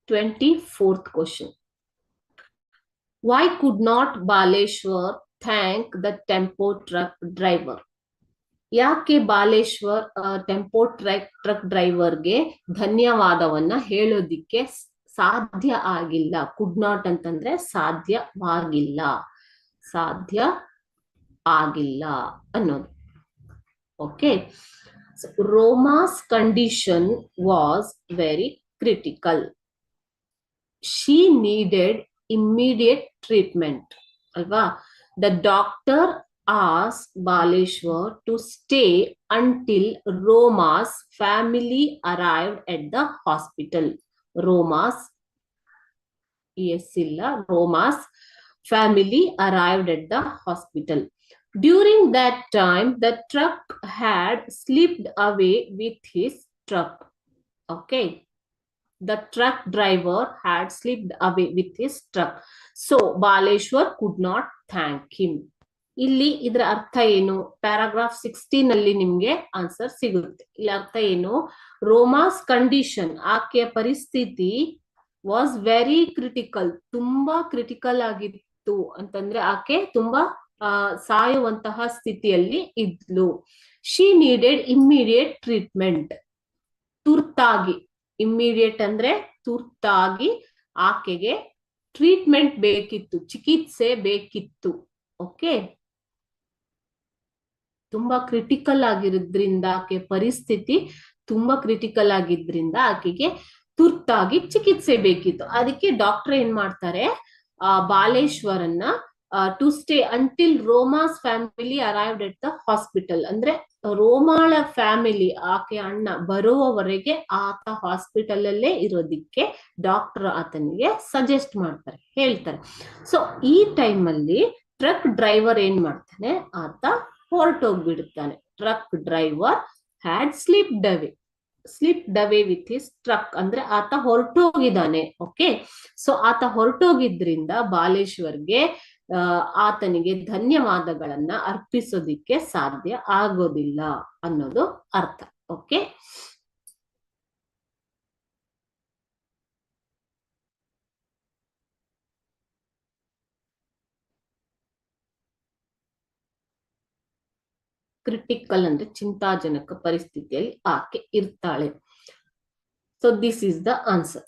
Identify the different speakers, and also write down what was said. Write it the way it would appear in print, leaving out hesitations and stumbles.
Speaker 1: 24th question. Why could not Baleshwar thank the tempo truck driver? ಯಾಕೆ Baleshwar tempo truck ಡ್ರೈವರ್ಗೆ ಧನ್ಯವಾದವನ್ನ ಹೇಳೋದಿಕ್ಕೆ ಸಾಧ್ಯ ಆಗಿಲ್ಲ? Could not ಅಂತಂದ್ರೆ ಸಾಧ್ಯವಾಗಿಲ್ಲ, ಸಾಧ್ಯ ಆಗಿಲ್ಲ ಅನ್ನೋದು. Okay, Roma's condition was very critical. She needed immediate treatment ಅಲ್ವಾ. The doctor asked Baleshwar to stay until Roma's family arrived at the hospital. Roma's family arrived at the hospital. During that time, the truck had slipped away with his truck. Okay. The truck driver had slipped away with his truck. So, Baleshwar could not thank him. ಇಲ್ಲಿ ಇದರ ಅರ್ಥ ಏನು? Paragraph 16 ಅಲ್ಲಿ ನಿಮ್ಗೆ answer ಸಿಗುತ್ತೆ. ಇಲ್ಲಿ ಅರ್ಥ ಏನು? ರೋಮಾಸ್ ಕಂಡೀಷನ್, ಆಕೆಯ ಪರಿಸ್ಥಿತಿ ವಾಸ್ ವೆರಿ ಕ್ರಿಟಿಕಲ್, ತುಂಬಾ ಕ್ರಿಟಿಕಲ್ ಆಗಿತ್ತು ಅಂತಂದ್ರೆ ಆಕೆ ತುಂಬಾ ಸಾಯುವಂತಹ ಸ್ಥಿತಿಯಲ್ಲಿ ಇದ್ಲು. ಶಿ ನೀಡೆಡ್ ಇಮ್ಮಿಡಿಯೇಟ್ ಟ್ರೀಟ್ಮೆಂಟ್, ತುರ್ತಾಗಿ, ಇಮ್ಮಿಡಿಯೇಟ್ ಅಂದ್ರೆ ತುರ್ತಾಗಿ ಆಕೆಗೆ ಟ್ರೀಟ್ಮೆಂಟ್ ಬೇಕಿತ್ತು, ಚಿಕಿತ್ಸೆ ಬೇಕಿತ್ತು. ಓಕೆ, ತುಂಬಾ ಕ್ರಿಟಿಕಲ್ ಆಗಿರೋದ್ರಿಂದ, ಆಕೆ ಪರಿಸ್ಥಿತಿ ತುಂಬಾ ಕ್ರಿಟಿಕಲ್ ಆಗಿದ್ರಿಂದ ಆಕೆಗೆ ತುರ್ತಾಗಿ ಚಿಕಿತ್ಸೆ ಬೇಕಿತ್ತು. ಅದಕ್ಕೆ ಡಾಕ್ಟರ್ ಏನ್ ಮಾಡ್ತಾರೆ, ಬಾಲೇಶ್ವರನ್ನ to stay until Roma's family arrived at the hospital, ಅಂದ್ರೆ ರೋಮಾಳ ಫ್ಯಾಮಿಲಿ, ಆಕೆ ಅಣ್ಣ ಬರುವವರೆಗೆ ಆತ ಹಾಸ್ಪಿಟಲ್ ಅಲ್ಲೇ ಇರೋದಿಕ್ಕೆ ಡಾಕ್ಟರ್ ಆತನಿಗೆ ಸಜೆಸ್ಟ್ ಮಾಡ್ತಾರೆ, ಹೇಳ್ತಾರೆ. ಸೊ ಈ ಟೈಮ್ ಅಲ್ಲಿ ಟ್ರಕ್ ಡ್ರೈವರ್ ಏನ್ ಮಾಡ್ತಾನೆ, ಆತ ಹೊರಟೋಗ್ಬಿಡ್ತಾನೆ. Truck driver had slipped away with his truck, ಅಂದ್ರೆ ಆತ ಹೊರಟೋಗಿದ್ದಾನೆ. ಓಕೆ, ಸೊ ಆತ ಹೊರಟೋಗಿದ್ರಿಂದ ಬಾಲೇಶ್ವರ್ಗೆ ಆತನಿಗೆ ಧನ್ಯವಾದಗಳನ್ನ ಅರ್ಪಿಸೋದಿಕ್ಕೆ ಸಾಧ್ಯ ಆಗೋದಿಲ್ಲ ಅನ್ನೋದು ಅರ್ಥ. ಓಕೆ, ಕ್ರಿಟಿಕಲ್ ಅಂದ್ರೆ ಚಿಂತಾಜನಕ ಪರಿಸ್ಥಿತಿಯಲ್ಲಿ ಆಕೆ ಇರ್ತಾಳೆ. So this is the answer.